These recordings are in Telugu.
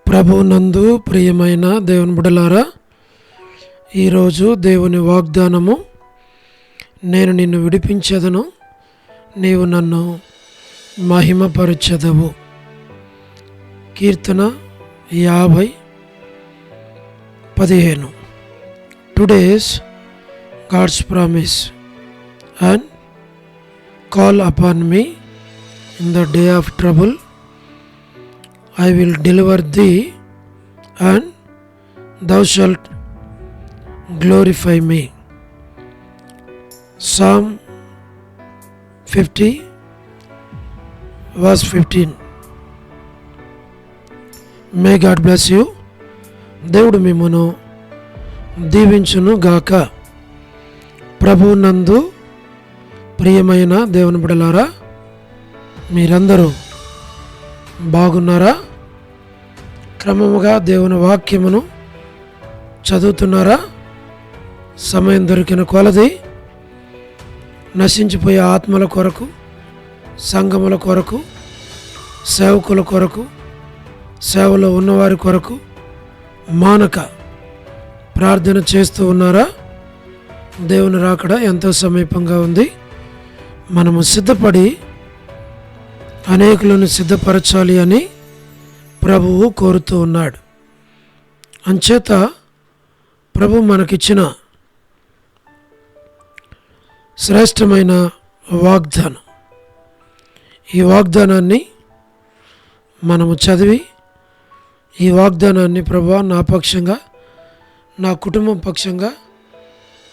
ప్రభువునందు ప్రియమైన దేవుని బిడ్డలారా, ఈరోజు దేవుని వాగ్దానము, నేను నిన్ను విడిపించెదను, నీవు నన్ను మహిమపరచెదవు. కీర్తన 50:15. Today's God's promise and call upon me in the day of trouble. I will deliver thee, and thou shalt glorify me. Psalm 50:15. May God bless you. దేవుడు మిమ్మును దీవించును గాక. ప్రభువునందు ప్రియమైన దేవుని బిడ్డలారా, మీరందరూ బాగున్నారా? క్రమముగా దేవుని వాక్యమును చదువుతున్నారా? సమయం దొరికిన కొలది నశించిపోయే ఆత్మల కొరకు, సంఘముల కొరకు, సేవకుల కొరకు, సేవలో ఉన్నవారి కొరకు మానక ప్రార్థన చేస్తూ ఉన్నారా? దేవుని రాకడ ఎంతో సమీపంగా ఉంది. మనము సిద్ధపడి అనేకులను సిద్ధపరచాలి అని ప్రభువు కోరుతూ ఉన్నాడు. అంచేత ప్రభు మనకిచ్చిన శ్రేష్టమైన వాగ్దానం, ఈ వాగ్దానాన్ని మనము చదివి, ఈ వాగ్దానాన్ని ప్రభువా నా పక్షంగా, నా కుటుంబం పక్షంగా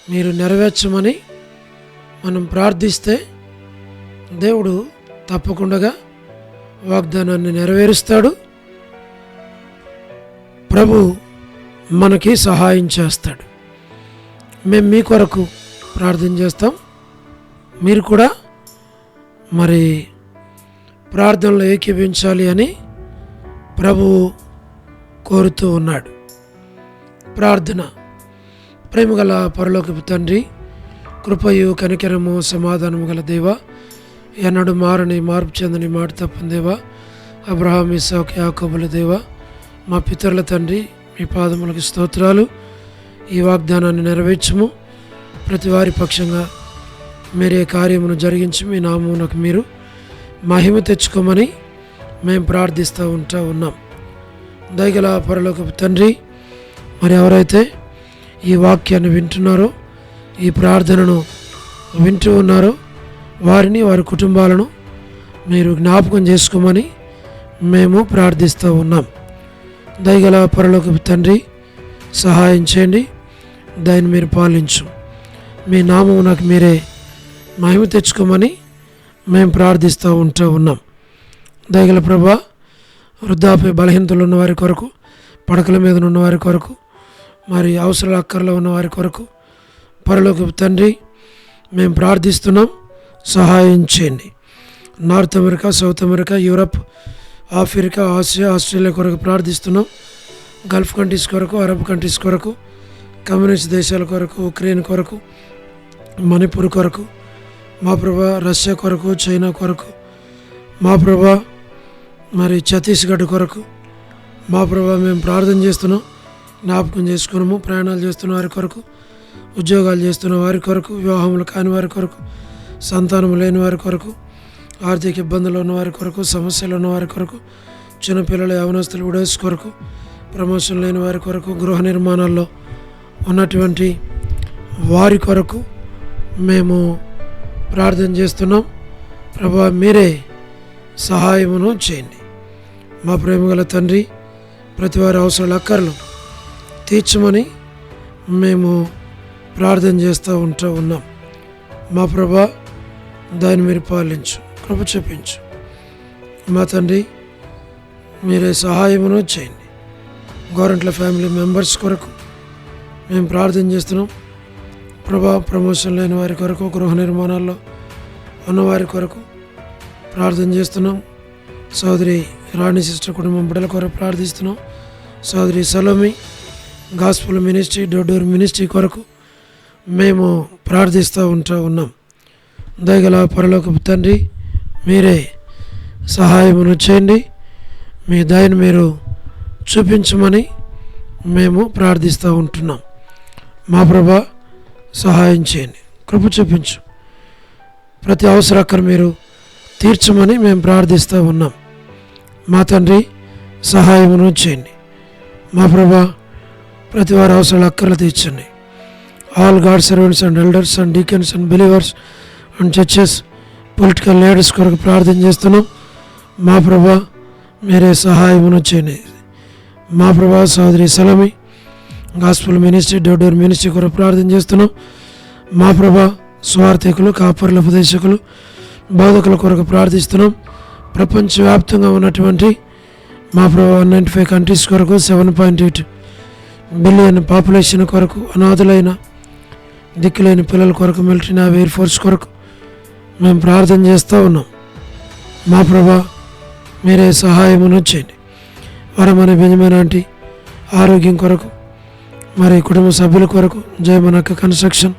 మీరు నెరవేర్చమని మనం ప్రార్థిస్తే దేవుడు తప్పకుండా వాగ్దానాన్ని నెరవేరుస్తాడు. ప్రభు మనకి సహాయం చేస్తాడు. మేము మీ కొరకు ప్రార్థన చేస్తాం. మీరు కూడా మరి ప్రార్థనలో ఏకీభవించాలి అని ప్రభువు కోరుతూ ఉన్నాడు. ప్రార్థన. ప్రేమగల పరలోకపు తండ్రి, కృపయు కనికరము సమాధానము గల దేవా, ఎన్నడు మారని మార్పు చెందని మాట తప్పని దేవా, అబ్రహాం ఇస్సాకు యాకోబుల దేవా, మా పితరుల తండ్రి, మీ పాదములకు స్తోత్రాలు. ఈ వాగ్దానాన్ని నెరవేర్చము. ప్రతి వారి పక్షంగా మీరే కార్యమును జరిగించి మీ నామమునకు మీరు మహిమ తెచ్చుకోమని మేము ప్రార్థిస్తూ ఉన్నాం. దయగల పరలోకపు తండ్రి, మరి ఎవరైతే ఈ వాక్యాన్ని వింటున్నారో, ఈ ప్రార్థనను వింటూ ఉన్నారో, వారిని, వారి కుటుంబాలను మీరు జ్ఞాపకం చేసుకోమని మేము ప్రార్థిస్తూ ఉన్నాం. దయగల పరలోకపు తండ్రి, సహాయం చేయండి. దాన్ని మీరు పాలించు. మీ నామము నాకు మీరే మహిమ తెచ్చుకోమని మేము ప్రార్థిస్తూ ఉన్నాం. దయగల ప్రభా, వృద్ధాప్య బలహీనతలు ఉన్నవారి కొరకు, పడకల మీద ఉన్నవారి కొరకు, మరి అవసరాల అక్కర్లో ఉన్నవారి కొరకు పరలోకపు తండ్రి మేము ప్రార్థిస్తున్నాం. సహాయం చేయండి. North America, south America, Europe, Africa, Asia, Australia కొరకు ప్రార్థిస్తున్నాం. గల్ఫ్ కంట్రీస్ కొరకు, అరబ్ కంట్రీస్ కొరకు, కమ్యూనిస్ట్ దేశాల కొరకు, ఉక్రెయిన్ కొరకు, మణిపూర్ కొరకు, మా ప్రభా, రష్యా కొరకు, చైనా కొరకు, మా ప్రభా, మరి ఛత్తీస్గఢ్ కొరకు, మా ప్రభా మేము ప్రార్థన చేస్తున్నాం. జ్ఞాపకం చేసుకున్నాము. ప్రయాణాలు చేస్తున్న వారి కొరకు, ఉద్యోగాలు చేస్తున్న వారి కొరకు, వివాహములు కాని వారి కొరకు, సంతానం లేని వారి కొరకు, ఆర్థిక ఇబ్బందులు ఉన్నవారి కొరకు, సమస్యలు ఉన్నవారి కొరకు, చిన్నపిల్లల యవనస్తులు విడోస్ కొరకు, ప్రమోషన్ లేని వారి కొరకు, గృహ నిర్మాణాల్లో ఉన్నటువంటి వారి కొరకు మేము ప్రార్థన చేస్తున్నాం. ప్రభా, మీరే సహాయమును చేయండి. మా ప్రేమగల తండ్రి, ప్రతి వారి అవసరాల అక్కర్లు తీర్చమని మేము ప్రార్థన చేస్తూ ఉన్నాం. మా ప్రభా, దాన్ని మీరు పాలించు, కృప చూపించు. మా తండ్రి, మీరే సహాయమును చేయండి. గవర్నమెంట్ల ఫ్యామిలీ మెంబర్స్ కొరకు మేము ప్రార్థన చేస్తున్నాం. ప్రభా, ప్రమోషన్ లేని వారి కొరకు, గృహ నిర్మాణాల్లో ఉన్నవారి కొరకు ప్రార్థన చేస్తున్నాం. సోదరి రాణి సిస్టర్ కుటుంబం బిడ్డల కొరకు ప్రార్థిస్తున్నాం. సోదరి Salomi gospel ministry, door ministry కొరకు మేము ప్రార్థిస్తూ ఉన్నాం. దయగల పరలోకపు తండ్రి, మీరే సహాయమును చేయండి. మీ దయను మీరు చూపించమని మేము ప్రార్థిస్తూ ఉంటున్నాం. మా ప్రభా సహాయం చేయండి, కృప చూపించు, ప్రతి అవసరక్కర మీరు తీర్చమని మేము ప్రార్థిస్తూ ఉన్నాం. మా తండ్రి సహాయమును చేయండి. మా ప్రభా ప్రతి వారి అవసరాలు అక్కర్లు తీర్చండి. All God servants and elders and deacons and believers and churches, political leaders కొరకు ప్రార్థన చేస్తున్నాం. మా ప్రభా మీరే సహాయమును చేయండి. మా ప్రభా సోదరి సలమి గాస్పుల్ మినిస్ట్రీ, డోర్ మినిస్ట్రీ కొరకు ప్రార్థన చేస్తున్నాం. మా ప్రభా స్వార్థికులు, కాపర్ల ఉపదేశకులు, బోధకుల కొరకు ప్రార్థిస్తున్నాం. ప్రపంచవ్యాప్తంగా ఉన్నటువంటి మా ప్రభా 195 కంట్రీస్ కొరకు, 7.8 బిలియన్ పాపులేషన్ కొరకు, అనాథులైన దిక్కులైన పిల్లల కొరకు, మిలిటరీ, నేవీ, ఎయిర్ ఫోర్స్ కొరకు మేము ప్రార్థన చేస్తూ ఉన్నాం. మా ప్రభా మీరే సహాయమును చేయండి. వరమని బెంజమిన్ ఆంటీ ఆరోగ్యం కొరకు, మరి కుటుంబ సభ్యుల కొరకు, జయమనక్క కన్స్ట్రక్షన్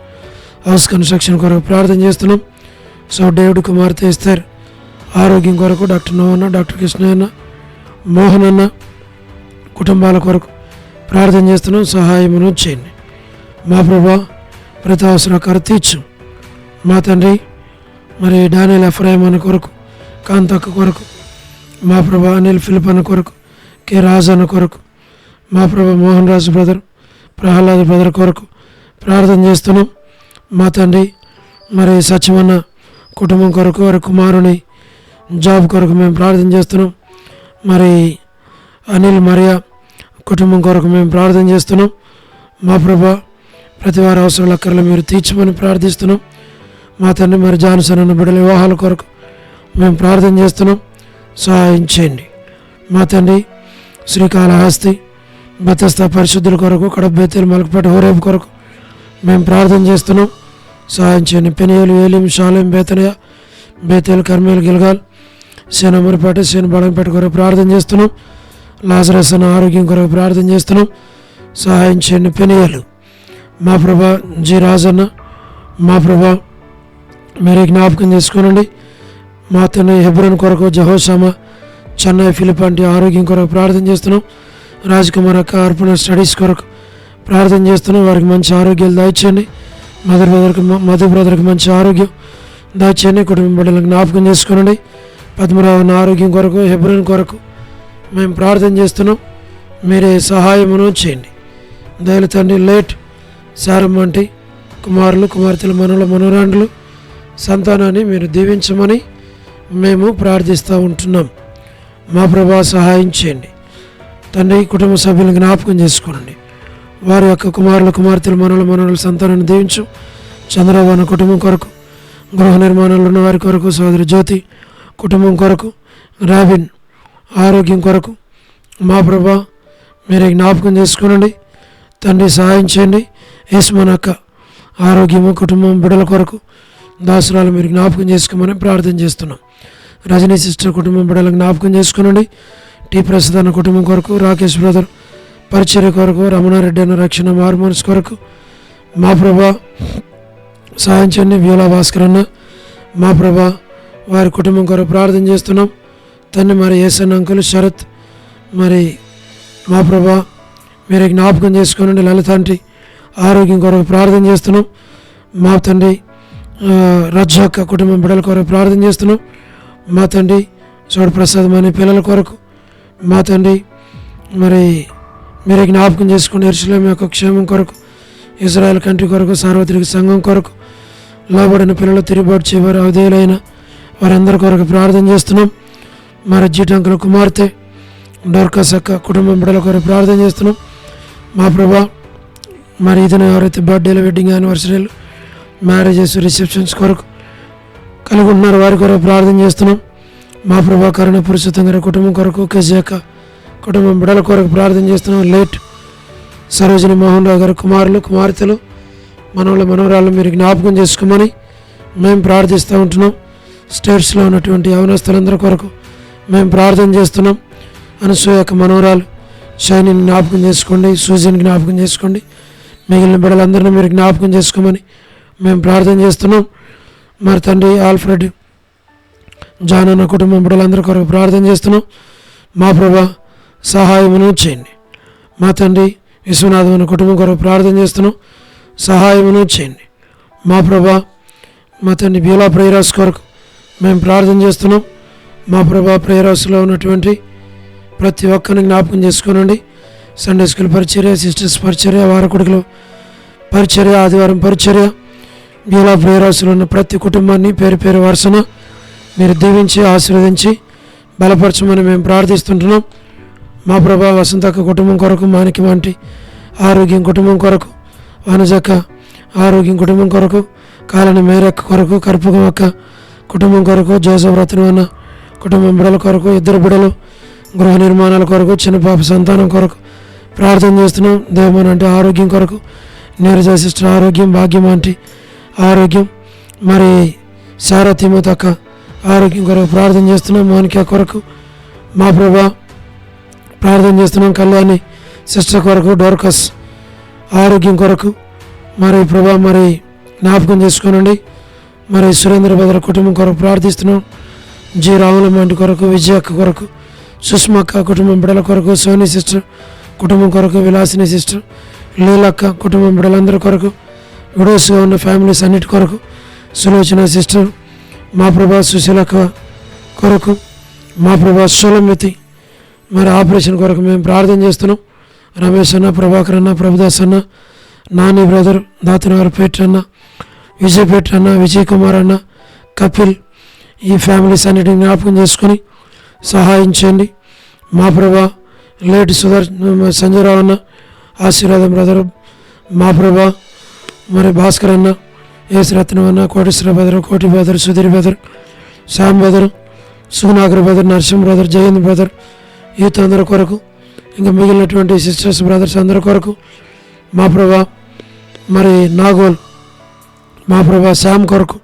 హౌస్ కన్స్ట్రక్షన్ కొరకు ప్రార్థన చేస్తున్నాం. సో డేవిడ్ కుమార్తె ఎస్తేర్ ఆరోగ్యం కొరకు, డాక్టర్ నోవన్న, డాక్టర్ కృష్ణయ్యన్న, మోహన్ అన్న కుటుంబాల కొరకు ప్రార్థన చేస్తున్నాం. సహాయమును చేయండి. మా ప్రభా ప్రతి అవసరకారు తీర్చు. మా తండ్రి మరి డానియల్ ఎఫ్రాయిం అన్న కొరకు, కాంతక్క కొరకు, మా ప్రభా అనిల్ ఫిలిప్ అన్న కొరకు, కె రాజు అన్న కొరకు, మా ప్రభా మోహన్ రాజు బ్రదర్, ప్రహ్లాద్ బ్రదర్ కొరకు ప్రార్థన చేస్తున్నాం. మా తండ్రి మరి సత్యమన్న కుటుంబం కొరకు, వారి కుమారుని జాబ్ కొరకు మేము ప్రార్థన చేస్తున్నాం. మరి అనిల్ మరియా కుటుంబం కొరకు మేము ప్రార్థన చేస్తున్నాం. మా ప్రభా ప్రతి వారి అవసరాల అక్కర్లు మీరు తీర్చమని ప్రార్థిస్తున్నాం. మా తండ్రి మరి జాన్సన్ అన్న బిడ్డల వివాహాల కొరకు మేము ప్రార్థన చేస్తున్నాం. సహాయం చేయండి. మా తండ్రి శ్రీకాళహస్తి బెతస్తా పరిశుద్ధుల కొరకు, కడప, బేతేలు, మలకపేట, హోరేబు కొరకు మేము ప్రార్థన చేస్తున్నాం. సహాయం చేయండి. పెనియేలు, ఏలిం, షాలేం, బేతనియా, బేతేలు, కర్మేలు, గిల్గాల్, సేనమరిపేట, సేన బడంపేట కొరకు ప్రార్థన చేస్తున్నాం. లాజరస్ అన్న ఆరోగ్యం కొరకు ప్రార్థన చేస్తున్నాం. సహాయం చేయండి. పెనియేలు మా ప్రభా జి రాజన్న, మా ప్రభా మీరే జ్ఞాపకం చేసుకోనండి. మా తండ్రి హెబ్రోన్ కొరకు, జహోషామ, చెన్నై, ఫిలిప్ అంటే ఆరోగ్యం కొరకు ప్రార్థన చేస్తున్నాం. రాజ్కుమార్ అక్క అర్పణ స్టడీస్ కొరకు ప్రార్థన చేస్తున్నాం. వారికి మంచి ఆరోగ్యాలు దయచేయండి. మధు బ్రదర్కి మంచి ఆరోగ్యం దయచేయండి. కుటుంబ బిడ్డలకు జ్ఞాపకం చేసుకోనండి. పద్మరావు ఆరోగ్యం కొరకు, హెబ్రోన్ కొరకు మేము ప్రార్థన చేస్తున్నాం. మీరే సహాయమును చేయండి. దయల తండ్రి లేట్ శారమ్మ అంటే కుమారులు, కుమార్తెలు, మనుల, మనోరాండ్లు సంతానాన్ని మీరు దీవించమని మేము ప్రార్థిస్తూ ఉంటున్నాం. మా ప్రభా సహాయం చేయండి. తండ్రి కుటుంబ సభ్యులను జ్ఞాపకం చేసుకోండి. వారి యొక్క కుమారులు, కుమార్తెలు, మనుల, మనోళ్ళ సంతానాన్ని దీవించు. చంద్రబాబు అన్న కుటుంబం కొరకు, గృహ నిర్మాణంలో ఉన్న వారి కొరకు, సోదరి జ్యోతి కుటుంబం కొరకు, రాబిన్ ఆరోగ్యం కొరకు మా ప్రభా మీరే జ్ఞాపకం చేసుకోనండి. తండ్రి సహాయం చేయండి. యేసుమన్ అక్క ఆరోగ్యము, కుటుంబం, బిడ్డల కొరకు దాసురాలు మీరు జ్ఞాపకం చేసుకోమని ప్రార్థన చేస్తున్నాం. రజనీ సిస్టర్ కుటుంబం, బిడ్డలకు జ్ఞాపకం చేసుకోనండి. టీ ప్రసాద్ అన్న కుటుంబం కొరకు, రాకేష్ బ్రదర్ పరిచర్య కొరకు, రమణారెడ్డి అన్న రక్షణ మార్మోన్స్ కొరకు మా ప్రభా సహాయం చేయండి. వ్యూలా భాస్కర్ అన్న మా ప్రభా వారి కుటుంబం కొరకు ప్రార్థన చేస్తున్నాం. తండ్రి మరి ఏసన్ అంకుల్ శరత్ మరి మా ప్రభా మీరే జ్ఞాపకం చేసుకోనండి. లలిత ఆంటీ ఆరోగ్యం కొరకు ప్రార్థన చేస్తున్నాం. మా తండ్రి రజ్జాక్క కుటుంబం బిడ్డల కొరకు ప్రార్థన చేస్తున్నాం. మా తండ్రి చోడు ప్రసాద్ అనే పిల్లల కొరకు మా తండ్రి మరి మీరే జ్ఞాపకం చేసుకోండి. యెరూషలేము యొక్క క్షేమం కొరకు, ఇజ్రాయెల్ కంట్రీ కొరకు, సార్వత్రిక సంఘం కొరకు, లోబడిన పిల్లలు, తిరుగుబాటు చేయవారు, అవధేయులైన వారందరి కొరకు ప్రార్థన చేస్తున్నాం. మరి జీటంకుల కుమార్తె డోర్కస్ అక్క కుటుంబం బిడ్డల కొరకు ప్రార్థన చేస్తున్నాం. మా ప్రభా మరి ఇతను ఎవరైతే బర్త్డేలు, వెడ్డింగ్ యానివర్సరీలు, మ్యారేజెస్, రిసెప్షన్స్ కొరకు కలిగి ఉన్నారు వారి కొరకు ప్రార్థన చేస్తున్నాం. మా ప్రభా కరుణ పురుషోత్తం గారి కుటుంబం కొరకు, కెజాక కుటుంబం బిడ్డల కొరకు ప్రార్థన చేస్తున్నాం. లేట్ సరోజిని మోహన్ రావు గారి కుమారులు, కుమార్తెలు, మనవల, మనవరాళ్ళు మీరు జ్ఞాపకం చేసుకోమని మేము ప్రార్థిస్తూ ఉంటున్నాం. స్టేట్స్లో ఉన్నటువంటి యవనస్తులందరి కొరకు మేము ప్రార్థన చేస్తున్నాం. అనసూయ యొక్క మనవరాలు షైనిని జ్ఞాపకం చేసుకోండి. సూజీని జ్ఞాపకం చేసుకోండి. మిగిలిన బిడ్డలందరినీ మీరు జ్ఞాపకం చేసుకోమని మేము ప్రార్థన చేస్తున్నాం. మరి తండ్రి ఆల్ఫ్రెడ్ జాన్ అన్న కుటుంబం బిడ్డలందరి కొరకు ప్రార్థన చేస్తున్నాం. మా ప్రభా సహాయమును చేయండి. మా తండ్రి విశ్వనాథమైన కుటుంబం కొరకు ప్రార్థన చేస్తున్నాం, సహాయమును చేయండి. మా ప్రభా మా తండ్రి బీలా ప్రేయరాస్ కొరకు మేము ప్రార్థన చేస్తున్నాం. మా ప్రభా ప్రేయరాస్లో ఉన్నటువంటి ప్రతి ఒక్కరిని జ్ఞాపకం చేసుకోనండి. సండే స్కూల్ పరిచర్య, సిస్టర్స్ పరిచర్య, వారకుడిలో పరిచర్య, ఆదివారం పరిచర్య, బీలా ప్రేయరాస్లో ఉన్న ప్రతి కుటుంబాన్ని పేరు పేరు వరుసన మీరు దీవించి ఆశీర్వదించి బలపరచమని మేము ప్రార్థిస్తుంటున్నాం. మా ప్రభా వసంతక్క కుటుంబం కొరకు, మానికి వంటి ఆరోగ్యం కుటుంబం కొరకు, వనజక్క ఆరోగ్యం కుటుంబం కొరకు, కాలని మేరక్క కొరకు, కర్పూరం అక్క కుటుంబం కొరకు, జోసఫ్ రత్నవన్న కుటుంబం బిడల కొరకు, ఇద్దరు బిడలు గృహ నిర్మాణాల కొరకు, చిన్నపాప సంతానం కొరకు ప్రార్థన చేస్తున్నాం. దేవమని అంటే ఆరోగ్యం కొరకు, నీరజ సిస్టర్ ఆరోగ్యం, భాగ్యం అంటే ఆరోగ్యం, మరి సారథిమతక్క ఆరోగ్యం కొరకు ప్రార్థన చేస్తున్నాం. మోనికా కొరకు మా ప్రభా ప్రార్థన చేస్తున్నాం. కళ్యాణి సిస్టర్ కొరకు, డోర్కస్ ఆరోగ్యం కొరకు మరి ప్రభా మరి జ్ఞాపకం చేసుకోనండి. మరి సురేంద్ర భద్ర కుటుంబం కొరకు ప్రార్థిస్తున్నాం. జి రాములమ్మ ఇంటి కొరకు, విజయక్క కొరకు, సుష్మక్క కుటుంబం బిడల కొరకు, సోని సిస్టర్ కుటుంబం కొరకు, విలాసిని సిస్టర్, లీలక్క కుటుంబం బిడలందరి కొరకు, విడోస్గా ఉన్న ఫ్యామిలీస్ అన్నిటి కొరకు, సులోచన సిస్టర్, మా ప్రభా సుశీలక్క కొరకు, మా ప్రభా సోలమితి మరి ఆపరేషన్ కొరకు మేము ప్రార్థన చేస్తున్నాం. రమేష్ అన్న, ప్రభాకర్ అన్న, ప్రభుదాస్ అన్న, నాని బ్రదర్, దాతనగర్ పేట అన్న, విజయ్ పేట అన్న, విజయ్ కుమార్ అన్న, కపిల్, ఈ ఫ్యామిలీస్ అన్నిటిని జ్ఞాపకం చేసుకొని సహాయం చేయండి. మా ప్రభా లేట్ సంజయరావు అన్న, ఆశీర్వాదం బ్రదర్, మా ప్రభా మరి భాస్కర్ అన్న, ఏసు రత్నం అన్న, Koteswara brother, Koti brother, Sudheer brother, Shyam brother, Sugunagar brother, Narasimha brother, Jayanth brother, youth అందరి కొరకు, ఇంకా మిగిలినటువంటి సిస్టర్స్ బ్రదర్స్ అందరి కొరకు మా ప్రభా మరి నాగోల్ మా ప్రభా శ్యామ్ కొరకు,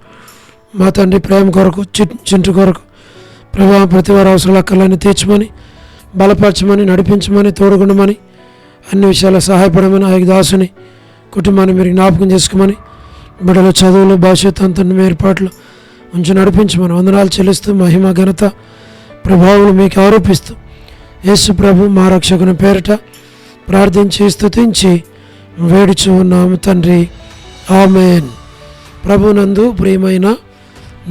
మా తండ్రి ప్రేమ కొరకు, చింటు కొరకు ప్రభా ప్రతి వారి అవసరాల అక్కర్లన్నీ తీర్చమని, బలపరచమని, నడిపించమని, తోడుగుండమని, అన్ని విషయాలు సహాయపడమని, ఆ దాసుని కుటుంబాన్ని మీరు జ్ఞాపకం చేసుకోమని, బిడ్డల చదువులు, భవిష్యత్తు అంతా మీ ఏర్పాట్లు ఉంచి నడిపించమని వందనాలు చెల్లిస్తూ మహిమ ఘనత ప్రభావాలు మీకు ఆరోపిస్తూ యేసు ప్రభు మా రక్షకుని పేరిట ప్రార్థించి స్తుతించి వేడుచు ఉన్నాము తండ్రి, ఆమేన్. ప్రభునందు ప్రియమైన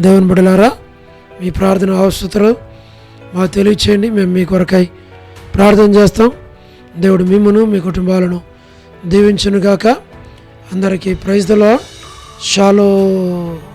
దేవుని బిడ్డలారా, మీ ప్రార్థన అవసరతలు మాకు తెలియచేయండి. మేము మీ కొరకై ప్రార్థన చేస్తాం. దేవుడు మిమ్మును మీ కుటుంబాలను దీవించునుగాక. అందరికీ ప్రైజ్ ది లార్డ్. షాలోమ్.